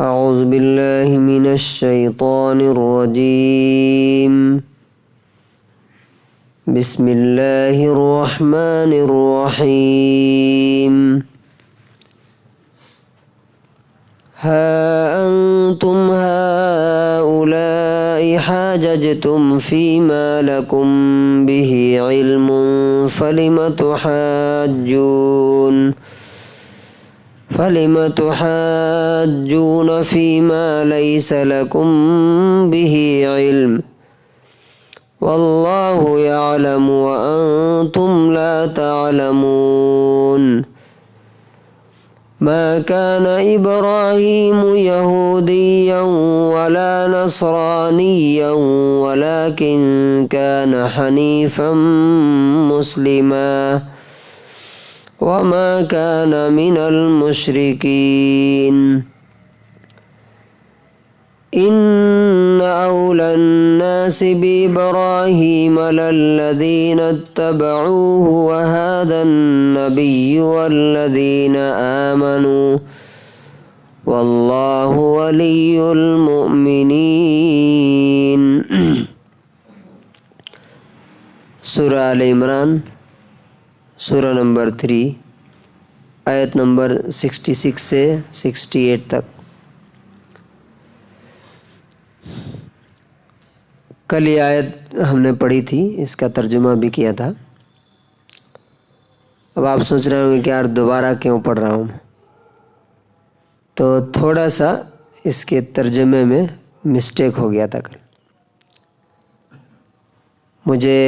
اعوذ باللہ من الشیطان الرجیم بسم اللہ الرحمن الرحیم ہا انتم ہؤلاء حاججتم فیما لکم بہ علم فلم تحاجون فيما ليس لكم به علم والله يعلم وأنتم لا تعلمون ما كان إبراهيم يهوديا ولا نصرانيا ولكن كان حنيفا مسلما وما كان من المشركين إن أولى الناس بإبراهيم للذين اتبعوه وهذا النبي والذين آمنوا والله ولي المؤمنين سورہ آل عمران سورہ نمبر 3 آیت نمبر 66 سے 68 تک۔ کل یہ آیت ہم نے پڑھی تھی، اس کا ترجمہ بھی کیا تھا۔ اب آپ سوچ رہے ہوں گے کہ یار دوبارہ کیوں پڑھ رہا ہوں، تو تھوڑا سا اس کے ترجمے میں مسٹیک ہو گیا تھا کل۔ مجھے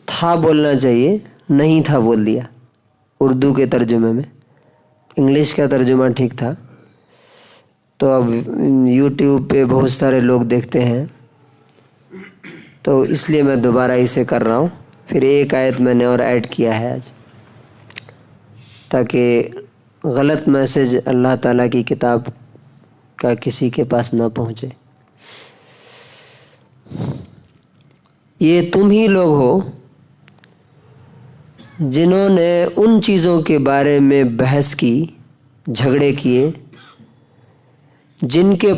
تھا بولنا چاہیے، نہیں تھا بول دیا اردو کے ترجمے میں۔ انگلش کا ترجمہ ٹھیک تھا، تو اب یوٹیوب پہ بہت سارے لوگ دیکھتے ہیں، تو اس لیے میں دوبارہ اسے کر رہا ہوں۔ پھر ایک آیت میں نے اور ایڈ کیا ہے آج، تاکہ غلط میسج اللہ تعالیٰ کی کتاب کا کسی کے پاس نہ پہنچے۔ یہ تم ہی لوگ ہو جنہوں نے ان چیزوں کے بارے میں بحث کی، جھگڑے کیے، جن کے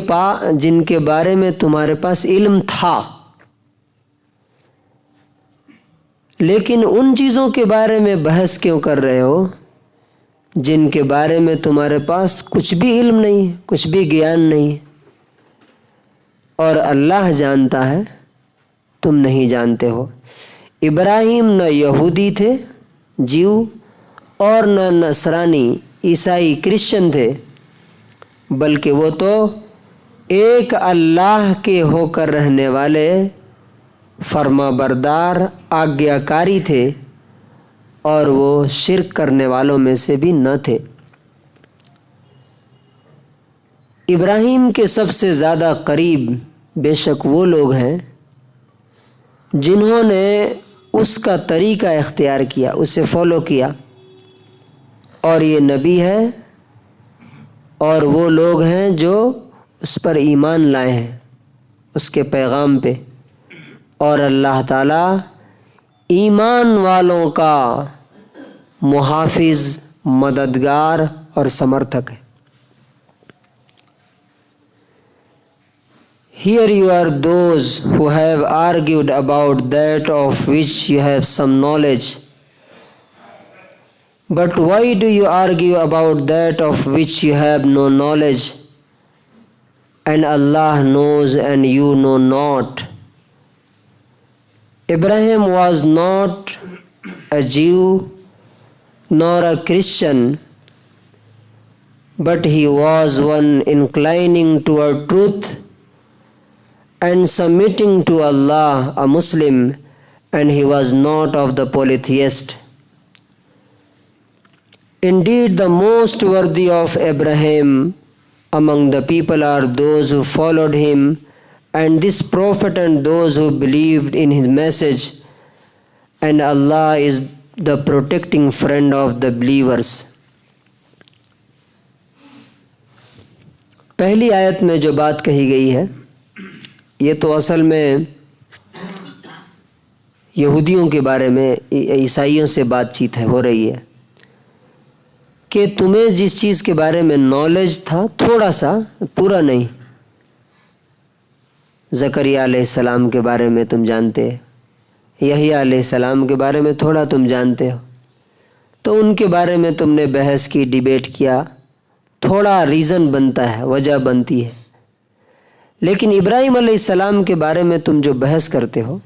بارے میں تمہارے پاس علم تھا، لیکن ان چیزوں کے بارے میں بحث کیوں کر رہے ہو جن کے بارے میں تمہارے پاس کچھ بھی علم نہیں ہے، کچھ بھی گیان نہیں ہے، اور اللہ جانتا ہے، تم نہیں جانتے ہو۔ ابراہیم نہ یہودی تھے، جیو، اور نہ نصرانی عیسائی کرسچن تھے، بلکہ وہ تو ایک اللہ کے ہو کر رہنے والے فرما بردار آگیاکاری تھے، اور وہ شرک کرنے والوں میں سے بھی نہ تھے۔ ابراہیم کے سب سے زیادہ قریب بے شک وہ لوگ ہیں جنہوں نے اس کا طریقہ اختیار کیا، اسے فالو کیا، اور یہ نبی ہے اور وہ لوگ ہیں جو اس پر ایمان لائے ہیں، اس کے پیغام پہ، اور اللہ تعالیٰ ایمان والوں کا محافظ، مددگار اور سمرتھک ہے۔ Here you are those who have argued about that of which you have some knowledge. But why do you argue about that of which you have no knowledge? And Allah knows and you know not. Abraham was not a Jew nor a Christian, but he was one inclining toward truth and submitting to Allah, a Muslim, and he was not of the polytheist. Indeed, the most worthy of Abraham among the people are those who followed him, and this prophet and those who believed in his message, and Allah is the protecting friend of the believers. پہلی آیت میں جو بات کہی گئی ہے، یہ تو اصل میں یہودیوں کے بارے میں، عیسائیوں سے بات چیت ہو رہی ہے۔ کہ تمہیں جس چیز کے بارے میں نالج تھا تھوڑا سا، پورا نہیں، زکریا علیہ السلام کے بارے میں تم جانتے، یحییٰ علیہ السلام کے بارے میں تھوڑا تم جانتے ہو، تو ان کے بارے میں تم نے بحث کی، ڈیبیٹ کیا، تھوڑا ریزن بنتا ہے، وجہ بنتی ہے۔ لیکن ابراہیم علیہ السلام کے بارے میں تم جو بحث کرتے ہو،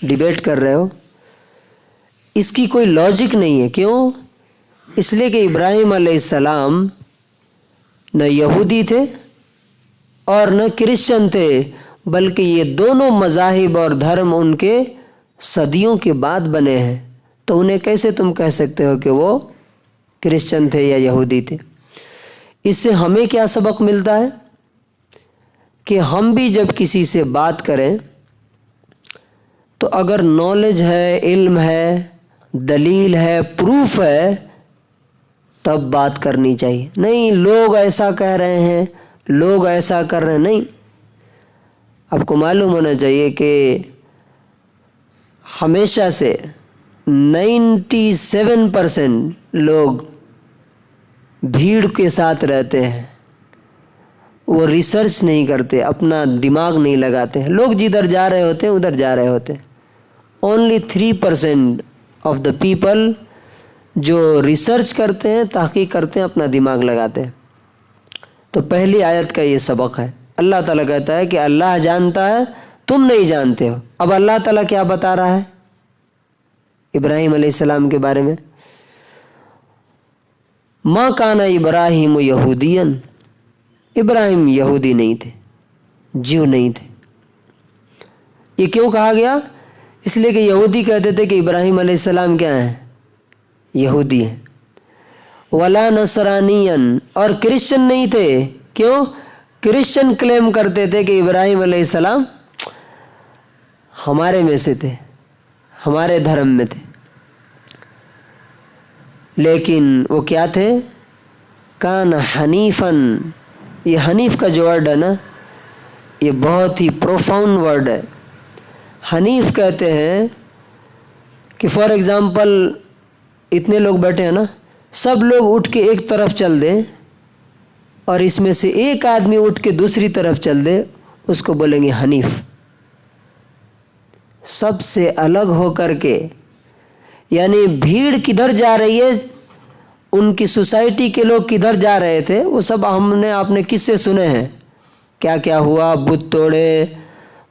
ڈیبیٹ کر رہے ہو، اس کی کوئی لاجک نہیں ہے۔ کیوں؟ اس لیے کہ ابراہیم علیہ السلام نہ یہودی تھے اور نہ کرسچن تھے، بلکہ یہ دونوں مذاہب اور دھرم ان کے صدیوں کے بعد بنے ہیں، تو انہیں کیسے تم کہہ سکتے ہو کہ وہ کرسچن تھے یا یہودی تھے؟ اس سے ہمیں کیا سبق ملتا ہے کہ ہم بھی جب کسی سے بات کریں تو اگر نالج ہے، علم ہے، دلیل ہے، پروف ہے، تب بات کرنی چاہیے۔ نہیں لوگ ایسا کہہ رہے ہیں، لوگ ایسا کر رہے ہیں، نہیں۔ آپ کو معلوم ہونا چاہیے کہ ہمیشہ سے 97% لوگ بھیڑ کے ساتھ رہتے ہیں، وہ ریسرچ نہیں کرتے، اپنا دماغ نہیں لگاتے ہیں۔ لوگ جدھر جا رہے ہوتے ہیں ادھر جا رہے ہوتے ہیں۔ اونلی 3% آف دا پیپل جو ریسرچ کرتے ہیں، تحقیق کرتے ہیں، اپنا دماغ لگاتے ہیں۔ تو پہلی آیت کا یہ سبق ہے۔ اللہ تعالیٰ کہتا ہے کہ اللہ جانتا ہے، تم نہیں جانتے ہو۔ اب اللہ تعالیٰ کیا بتا رہا ہے ابراہیم علیہ السلام کے بارے میں؟ ما کان ابراہیم یہودین، ابراہیم یہودی نہیں تھے، جیو نہیں تھے۔ یہ کیوں کہا گیا؟ اس لیے کہ یہودی کہتے تھے کہ ابراہیم علیہ السلام کیا ہیں؟ یہودی ہیں۔ ولا نصرانین، اور کرسچن نہیں تھے۔ کیوں؟ کرسچن کلیم کرتے تھے کہ ابراہیم علیہ السلام ہمارے میں سے تھے، ہمارے دھرم میں تھے، لیکن وہ کیا تھے؟ کان حنیفن۔ یہ حنیف کا جو ورڈ ہے نا، یہ بہت ہی پروفاؤنڈ ورڈ ہے۔ حنیف کہتے ہیں کہ فار ایگزامپل اتنے لوگ بیٹھے ہیں نا، سب لوگ اٹھ کے ایک طرف چل دیں اور اس میں سے ایک آدمی اٹھ کے دوسری طرف چل دے، اس کو بولیں گے حنیف۔ سب سے الگ ہو کر کے، یعنی بھیڑ کدھر جا رہی ہے، ان کی سوسائٹی کے لوگ کدھر جا رہے تھے، وہ سب آپ نے قصے سنے ہیں، کیا کیا ہوا، بت توڑے،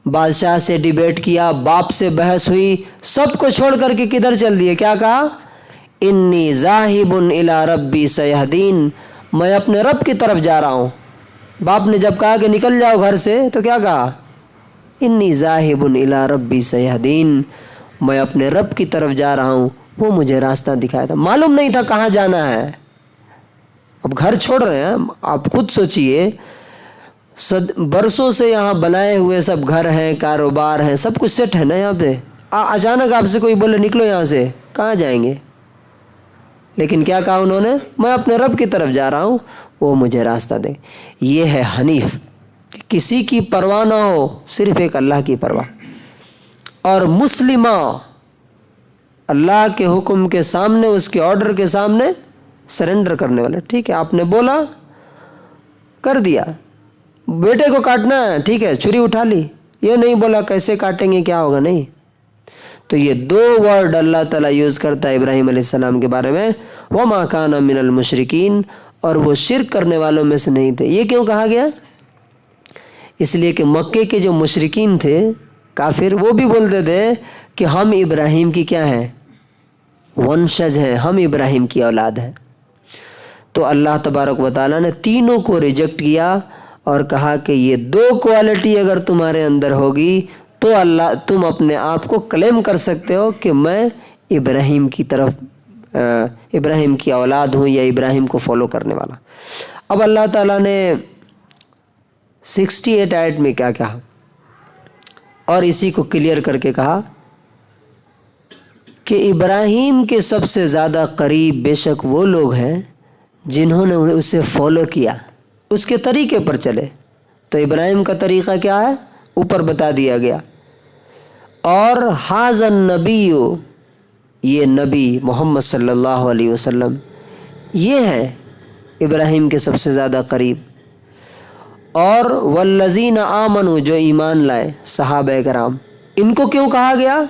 بادشاہ سے ڈیبیٹ کیا، باپ سے بحث ہوئی، سب کو چھوڑ کر کے کدھر چل دیے؟ کیا کہا؟ انی ذاہب الی ربی سیہدین، میں اپنے رب کی طرف جا رہا ہوں۔ باپ نے جب کہا کہ نکل جاؤ گھر سے، تو کیا کہا؟ انی ذاہب الی ربی سیہدین، میں اپنے رب کی طرف جا رہا ہوں، وہ مجھے راستہ دکھایا تھا۔ معلوم نہیں تھا کہاں جانا ہے، اب گھر چھوڑ رہے ہیں۔ آپ خود سوچئے، برسوں سے یہاں بنائے ہوئے سب گھر ہیں، کاروبار ہیں، سب کچھ سیٹ ہے نا یہاں پہ، اچانک آپ سے کوئی بولے نکلو یہاں سے، کہاں جائیں گے؟ لیکن کیا کہا انہوں نے؟ میں اپنے رب کی طرف جا رہا ہوں، وہ مجھے راستہ دے۔ یہ ہے حنیف، کسی کی پرواہ نہ ہو، صرف ایک اللہ کی پرواہ۔ اور مسلمہ، اللہ کے حکم کے سامنے، اس کے آرڈر کے سامنے سرنڈر کرنے والے۔ ٹھیک ہے، آپ نے بولا، کر دیا۔ بیٹے کو کاٹنا ہے، ٹھیک ہے، چھری اٹھا لی، یہ نہیں بولا کیسے کاٹیں گے، کیا ہوگا، نہیں۔ تو یہ دو ورڈ اللہ تعالیٰ یوز کرتا ہے ابراہیم علیہ السلام کے بارے میں، وَمَا كَانَ مِنَ الْمُشْرِكِينَ، اور وہ شرک کرنے والوں میں سے نہیں تھے۔ یہ کیوں کہا گیا؟ اس لیے کہ مکے کے جو مشرکین تھے، کافر، وہ بھی بولتے تھے کہ ہم ابراہیم کی کیا ہیں؟ ونشج ہیں، ہم ابراہیم کی اولاد ہیں۔ تو اللہ تبارک و تعالیٰ نے تینوں کو ریجیکٹ کیا اور کہا کہ یہ دو کوالٹی اگر تمہارے اندر ہوگی تو تم اپنے آپ کو کلیم کر سکتے ہو کہ میں ابراہیم کی اولاد ہوں یا ابراہیم کو فالو کرنے والا۔ اب اللہ تعالیٰ نے 68 آیت میں کیا کہا، اور اسی کو کلیئر کر کے کہا کہ ابراہیم کے سب سے زیادہ قریب بے شک وہ لوگ ہیں جنہوں نے اسے فالو کیا، اس کے طریقے پر چلے۔ تو ابراہیم کا طریقہ کیا ہے؟ اوپر بتا دیا گیا۔ اور ھذا النبی، یہ نبی محمد صلی اللہ علیہ وسلم، یہ ہے ابراہیم کے سب سے زیادہ قریب. اور والذین آمنوا جو ایمان لائے صحابہ کرام، ان کو کیوں کہا گیا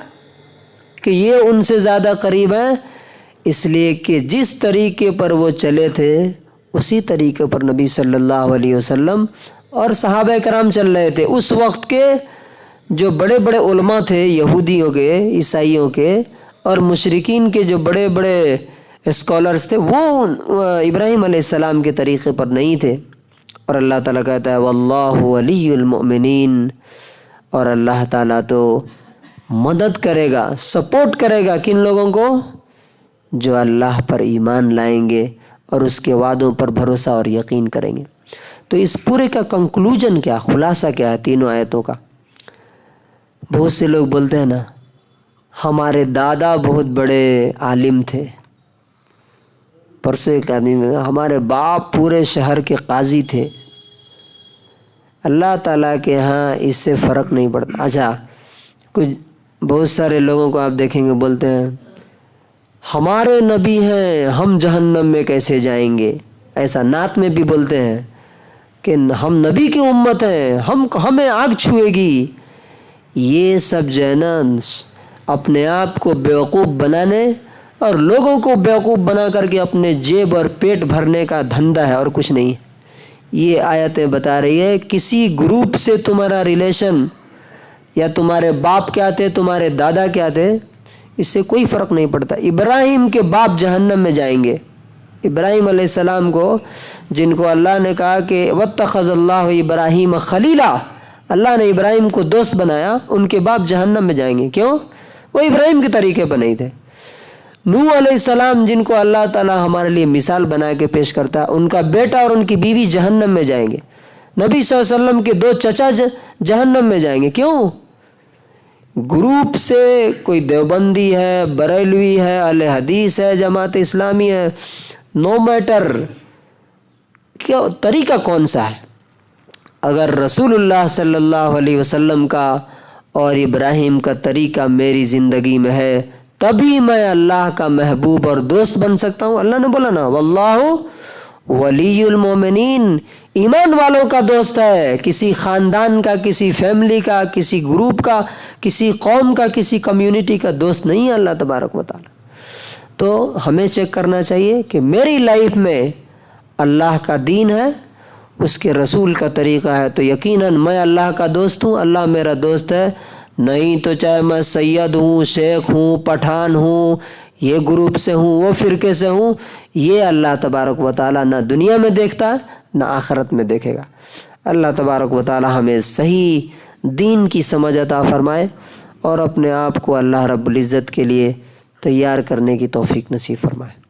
کہ یہ ان سے زیادہ قریب ہیں؟ اس لیے کہ جس طریقے پر وہ چلے تھے اسی طریقے پر نبی صلی اللہ علیہ وسلم اور صحابہ کرام چل رہے تھے. اس وقت کے جو بڑے بڑے علماء تھے یہودیوں کے، عیسائیوں کے اور مشرکین کے جو بڑے بڑے اسکالرز تھے، وہ ابراہیم علیہ السلام کے طریقے پر نہیں تھے. اور اللہ تعالیٰ کہتا ہے واللہ ولی المؤمنین، اور اللہ تعالیٰ تو مدد کرے گا، سپورٹ کرے گا کن لوگوں کو؟ جو اللہ پر ایمان لائیں گے اور اس کے وعدوں پر بھروسہ اور یقین کریں گے. تو اس پورے کا کنکلوژن کیا، خلاصہ کیا ہے تینوں آیتوں کا؟ بہت سے لوگ بولتے ہیں نا ہمارے دادا بہت بڑے عالم تھے. پرسوں ایک آدمی میں ہمارے باپ پورے شہر کے قاضی تھے. اللہ تعالیٰ کے ہاں اس سے فرق نہیں پڑتا. اچھا، کچھ بہت سارے لوگوں کو آپ دیکھیں گے بولتے ہیں ہمارے نبی ہیں، ہم جہنم میں کیسے جائیں گے. ایسا نعت میں بھی بولتے ہیں کہ ہم نبی کی امت ہیں، ہمیں آگ چھوئے گی. یہ سب جو ہے نا اپنے آپ کو بیوقوف بنانے اور لوگوں کو بیوقوف بنا کر کے اپنے جیب اور پیٹ بھرنے کا دھندا ہے اور کچھ نہیں. یہ آیتیں بتا رہی ہے کسی گروپ سے تمہارا ریلیشن یا تمہارے باپ کیا تھے، تمہارے دادا کیا تھے، اس سے کوئی فرق نہیں پڑتا. ابراہیم کے باپ جہنم میں جائیں گے. ابراہیم علیہ السلام کو جن کو اللہ نے کہا کہ واتخذ اللہ ابراہیم خلیلا، اللہ نے ابراہیم کو دوست بنایا، ان کے باپ جہنم میں جائیں گے. کیوں؟ وہ ابراہیم کے طریقے پر نہیں تھے. نوح علیہ السلام جن کو اللہ تعالیٰ ہمارے لیے مثال بنا کے پیش کرتا ہے، ان کا بیٹا اور ان کی بیوی جہنم میں جائیں گے. نبی صلی اللہ علیہ وسلم کے 2 چچا جہنم میں جائیں گے. کیوں؟ گروپ سے کوئی دیوبندی ہے، بریلوی ہے، اہل حدیث ہے، جماعت اسلامی ہے، نو میٹر کیا طریقہ کون سا ہے. اگر رسول اللہ صلی اللہ علیہ وسلم کا اور ابراہیم کا طریقہ میری زندگی میں ہے تبھی میں اللہ کا محبوب اور دوست بن سکتا ہوں. اللہ نے بولا نا واللہ ولی المومنین، ایمان والوں کا دوست ہے. کسی خاندان کا، کسی فیملی کا، کسی گروپ کا، کسی قوم کا، کسی کمیونٹی کا دوست نہیں ہے اللہ تبارک و تعالی. تو ہمیں چیک کرنا چاہیے کہ میری لائف میں اللہ کا دین ہے، اس کے رسول کا طریقہ ہے، تو یقیناً میں اللہ کا دوست ہوں، اللہ میرا دوست ہے. نہیں تو چاہے میں سید ہوں، شیخ ہوں، پٹھان ہوں، یہ گروپ سے ہوں، وہ فرقے سے ہوں، یہ اللہ تبارک و تعالیٰ نہ دنیا میں دیکھتا ہے نہ آخرت میں دیکھے گا. اللہ تبارک و تعالیٰ ہمیں صحیح دین کی سمجھ عطا فرمائے اور اپنے آپ کو اللہ رب العزت کے لیے تیار کرنے کی توفیق نصیب فرمائے.